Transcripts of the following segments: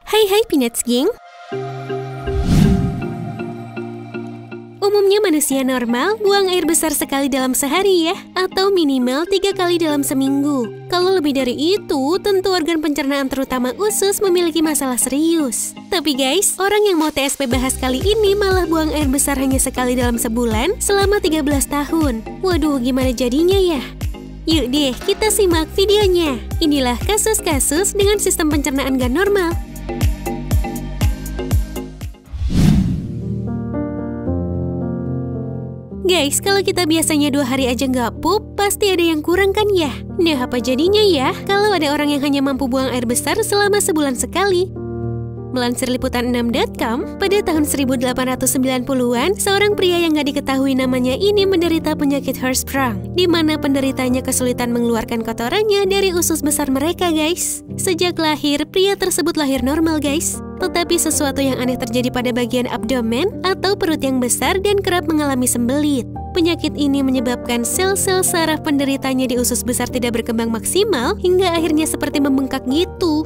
Hai Peanuts Gang. Umumnya manusia normal buang air besar sekali dalam sehari ya, atau minimal 3 kali dalam seminggu. Kalau lebih dari itu, tentu organ pencernaan terutama usus memiliki masalah serius. Tapi guys, orang yang mau TSP bahas kali ini malah buang air besar hanya sekali dalam sebulan selama 13 tahun. Waduh, gimana jadinya ya? Yuk deh, kita simak videonya. Inilah kasus-kasus dengan sistem pencernaan gak normal. Guys, kalau kita biasanya 2 hari aja nggak pup, pasti ada yang kurang kan ya? Nah, apa jadinya ya kalau ada orang yang hanya mampu buang air besar selama sebulan sekali? Melansir liputan6.com, pada tahun 1890-an, seorang pria yang nggak diketahui namanya ini menderita penyakit Hirschsprung, di mana penderitanya kesulitan mengeluarkan kotorannya dari usus besar mereka, guys. Sejak lahir, pria tersebut lahir normal, guys. Tetapi sesuatu yang aneh terjadi pada bagian abdomen atau perut yang besar dan kerap mengalami sembelit. Penyakit ini menyebabkan sel-sel saraf penderitanya di usus besar tidak berkembang maksimal hingga akhirnya seperti membengkak gitu.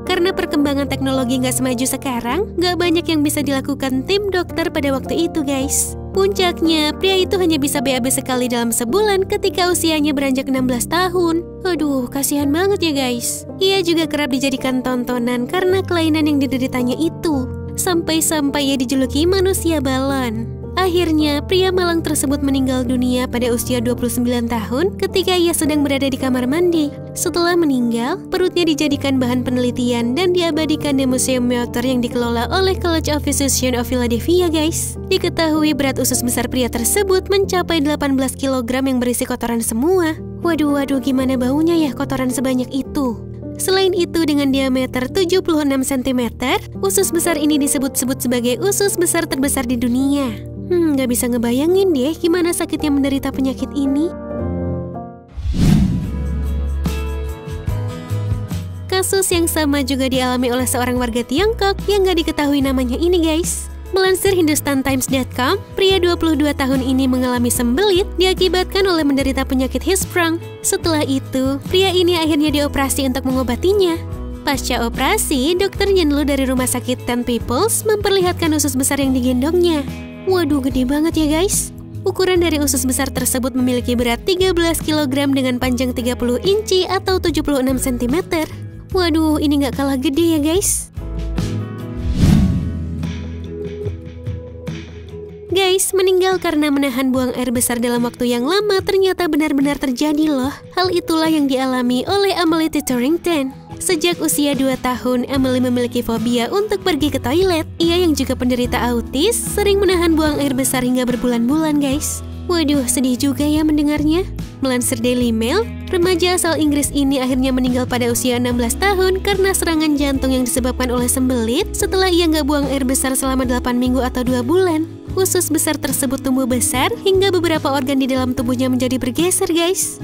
Karena perkembangan teknologi nggak semaju sekarang, nggak banyak yang bisa dilakukan tim dokter pada waktu itu, guys. Puncaknya, pria itu hanya bisa BAB sekali dalam sebulan ketika usianya beranjak 16 tahun. Aduh, kasihan banget ya guys. Ia juga kerap dijadikan tontonan karena kelainan yang dideritanya itu. Sampai-sampai ia dijuluki manusia balon. Akhirnya, pria malang tersebut meninggal dunia pada usia 29 tahun ketika ia sedang berada di kamar mandi. Setelah meninggal, perutnya dijadikan bahan penelitian dan diabadikan di Museum Meoter yang dikelola oleh College of Physicians of Philadelphia, guys. Diketahui berat usus besar pria tersebut mencapai 18 kg yang berisi kotoran semua. Waduh, gimana baunya ya kotoran sebanyak itu. Selain itu, dengan diameter 76 cm, usus besar ini disebut-sebut sebagai usus besar terbesar di dunia. Gak bisa ngebayangin deh gimana sakitnya menderita penyakit ini. Kasus yang sama juga dialami oleh seorang warga Tiongkok yang gak diketahui namanya ini, guys. Melansir hindustantimes.com, pria 22 tahun ini mengalami sembelit diakibatkan oleh menderita penyakit Hirschsprung. Setelah itu, pria ini akhirnya dioperasi untuk mengobatinya. Pasca operasi, dokter Yenlu dari rumah sakit Ten Peoples memperlihatkan usus besar yang digendongnya. Waduh, gede banget ya guys. Ukuran dari usus besar tersebut memiliki berat 13 kg dengan panjang 30 inci atau 76 cm. Waduh, ini nggak kalah gede ya guys. Guys, meninggal karena menahan buang air besar dalam waktu yang lama ternyata benar-benar terjadi loh. Hal itulah yang dialami oleh Emily Titterington. Sejak usia 2 tahun, Emily memiliki fobia untuk pergi ke toilet. Ia yang juga penderita autis, sering menahan buang air besar hingga berbulan-bulan, guys. Waduh, sedih juga ya mendengarnya. Melansir Daily Mail, remaja asal Inggris ini akhirnya meninggal pada usia 16 tahun karena serangan jantung yang disebabkan oleh sembelit setelah ia nggak buang air besar selama 8 minggu atau 2 bulan. Usus besar tersebut tumbuh besar hingga beberapa organ di dalam tubuhnya menjadi bergeser, guys.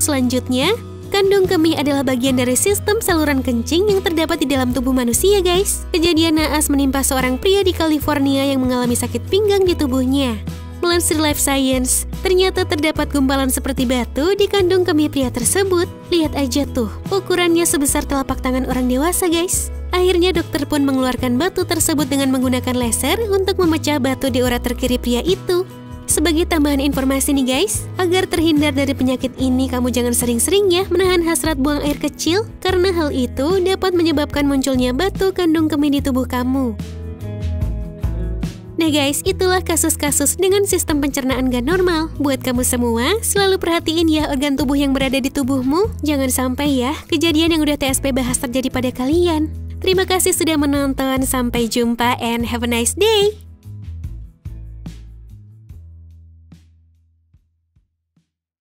Selanjutnya, kandung kemih adalah bagian dari sistem saluran kencing yang terdapat di dalam tubuh manusia, guys. Kejadian naas menimpa seorang pria di California yang mengalami sakit pinggang di tubuhnya. Melansir Life Science, ternyata terdapat gumpalan seperti batu di kandung kemih pria tersebut. Lihat aja tuh, ukurannya sebesar telapak tangan orang dewasa, guys. Akhirnya dokter pun mengeluarkan batu tersebut dengan menggunakan laser untuk memecah batu di ureter kiri pria itu. Sebagai tambahan informasi nih guys, agar terhindar dari penyakit ini, kamu jangan sering-sering ya menahan hasrat buang air kecil, karena hal itu dapat menyebabkan munculnya batu kandung kemih di tubuh kamu. Nah guys, itulah kasus-kasus dengan sistem pencernaan gak normal. Buat kamu semua, selalu perhatiin ya organ tubuh yang berada di tubuhmu. Jangan sampai ya kejadian yang udah TSP bahas terjadi pada kalian. Terima kasih sudah menonton, sampai jumpa and have a nice day!